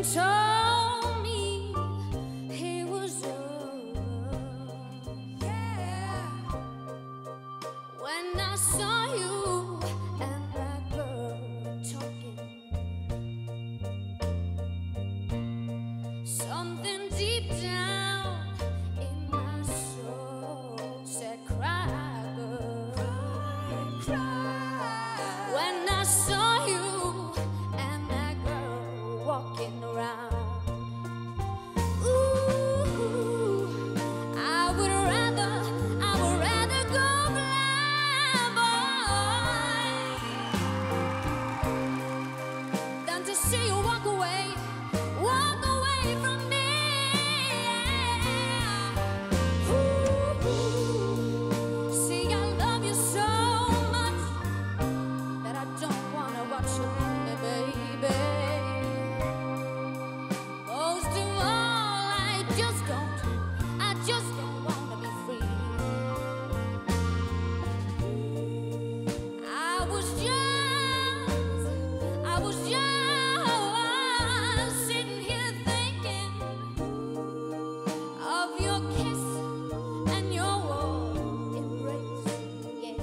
and told me he was yours. Yeah. When I saw you and that girl talking, something deep down in my soul said, cry, girl, cry. When I saw you and that girl walking around, ooh, I would rather go blind, boy, than to see you walk away from me. Ooh, see, I love you so much that I don't wanna watch you leave me, baby. Most of all, I just don't wanna be free. I was just sitting here thinking of your kiss and your warm embrace, yeah.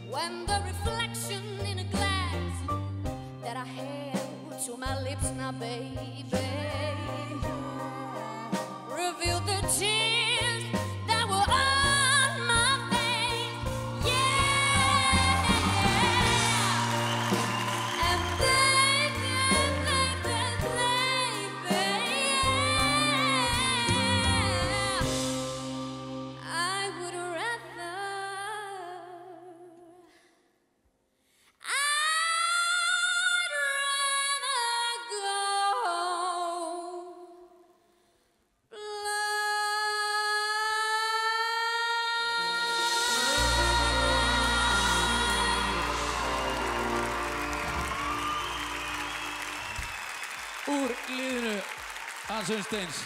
When the reflection in a glass that I held to my lips now, baby, revealed the tears that were on my face, yeah. And baby, I would rather go Ur Lyne aan zijn steens.